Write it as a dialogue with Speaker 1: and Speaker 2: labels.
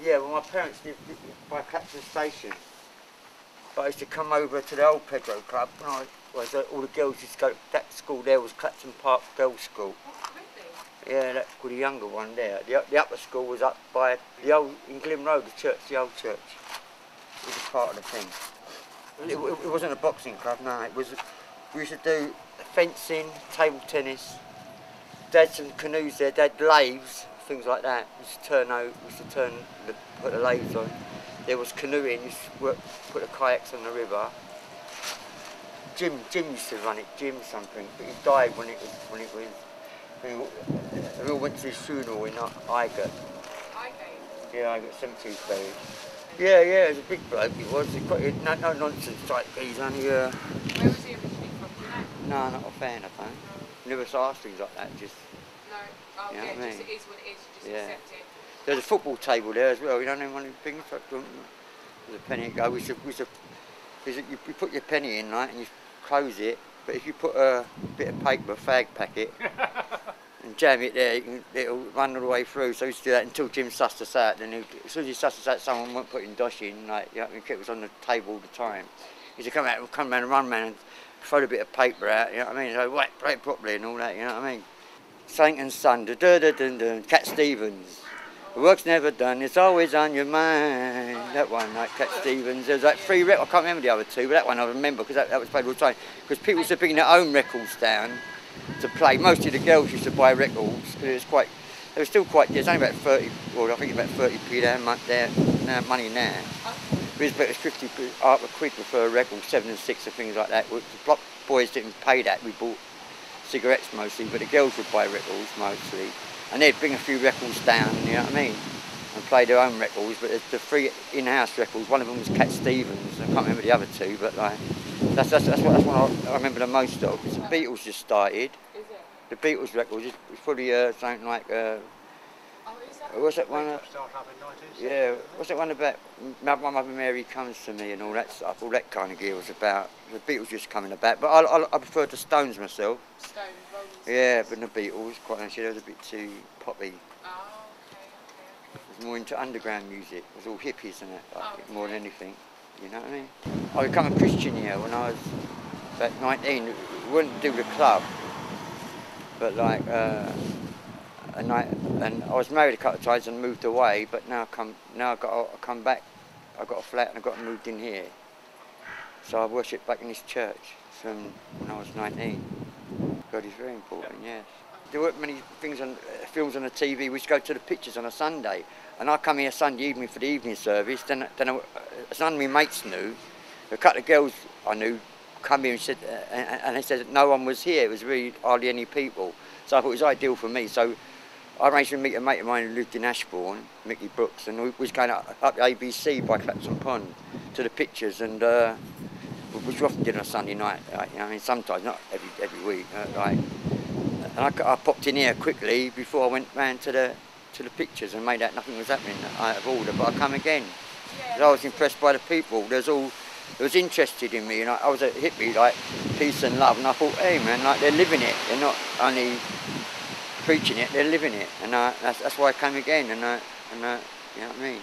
Speaker 1: Yeah, well, my parents lived by Clapton Station. But I used to come over to the old Pedro Club, and all the girls used to go. That school there was Clapton Park Girls' School.
Speaker 2: Oh, really?
Speaker 1: Yeah, that's called the younger one there. The upper school was up by the old, in Glim Road, the church, the old church. It was a part of the thing. It wasn't a boxing club, no. It was. We used to do fencing, table tennis. They had some canoes there. They had lathes, things like that. We used to put the lathes on. There was canoeing. Used to put the kayaks on the river. Jim used to run it. Jim something, but he died when we all went to his funeral in Highgate. Yeah, I got cemetery buried. Yeah, it was a big bloke, he was. No nonsense type geezer.
Speaker 2: Where was he originally from, do you know?
Speaker 1: No, not a fan, I think. Never asked things like that, just...
Speaker 2: No, oh
Speaker 1: you know
Speaker 2: yeah,
Speaker 1: what I mean?
Speaker 2: just it is what it is, you just
Speaker 1: Yeah.
Speaker 2: accept it.
Speaker 1: There's a football table there as well, you know, one of the things, there's a penny to go. You put your penny in, right, and you close it, but if you put a bit of paper, a fag packet, and jam it there, it'll run all the way through. So we used to do that until Jim sussed us out. Then as soon as he sussed us out, someone weren't putting dosh in, like, you know, it was on the table all the time. He used to come round and run round and throw a bit of paper out, you know what I mean? So whack, play it properly and all that, you know what I mean? Saint and Son, da-da-da-dun-dun, Cat Stevens. The work's never done, it's always on your mind. That one, like Cat Stevens. There was like 3 records, I can't remember the other 2, but that one I remember because that was played all the time. Because people used to bring their own records down to play. Mostly the girls used to buy records because it was quite, they were still quite, there's only about 30, well I think about 30p there, money now. But it was 50 quid for a record, 7 and 6 and things like that. The block boys didn't pay that, we bought cigarettes mostly, but the girls would buy records mostly. And they'd bring a few records down, you know what I mean? And play their own records, but the 3 in-house records, one of them was Cat Stevens, I can't remember the other 2, but like, that's what I remember the most of, because the Beatles just started.
Speaker 2: Is it?
Speaker 1: The Beatles records, it's probably something like,
Speaker 2: Oh, is that?
Speaker 1: what's that one?
Speaker 3: Start up in 90s.
Speaker 1: Yeah, what's that one about My Mother Mary Comes to Me and all that stuff, all that kind of gear was about. The Beatles just coming about, but I prefer the Stones myself.
Speaker 2: Stone, Rolling Stones.
Speaker 1: Yeah, but the Beatles, quite honestly, they was a bit too poppy.
Speaker 2: Oh, okay.
Speaker 1: It was more into underground music. It was all hippies and that, like,
Speaker 2: Oh,
Speaker 1: more than anything. You know what I mean? I became a Christian here when I was about 19. We wouldn't do the club, but like, and I was married a couple of times and moved away. But now I come back. I got a flat and I got moved in here. So I worship back in this church from when I was 19. God is very important, yes. There weren't many things on films on the TV. We used to go to the pictures on a Sunday, and I come here Sunday evening for the evening service. Then none of my mates knew. A couple of girls I knew come here and said, and they said that no one was here. It was really hardly any people. So I thought it was ideal for me. So I arranged to meet a mate of mine who lived in Ashbourne, Mickey Brooks, and we was going up the ABC by Clapton Pond to the pictures, and which we often did on a Sunday night. Like, you know, I mean, sometimes not every week. Like, and I popped in here quickly before I went round to the pictures and made out nothing was happening out of order. But I come again.
Speaker 2: Yeah.
Speaker 1: I was impressed by the people. They was interested in me, and I was a hippie, like peace and love, and I thought, hey man, like they're living it. They're not only preaching it, they're living it, and that's why I came again, and you know what I mean.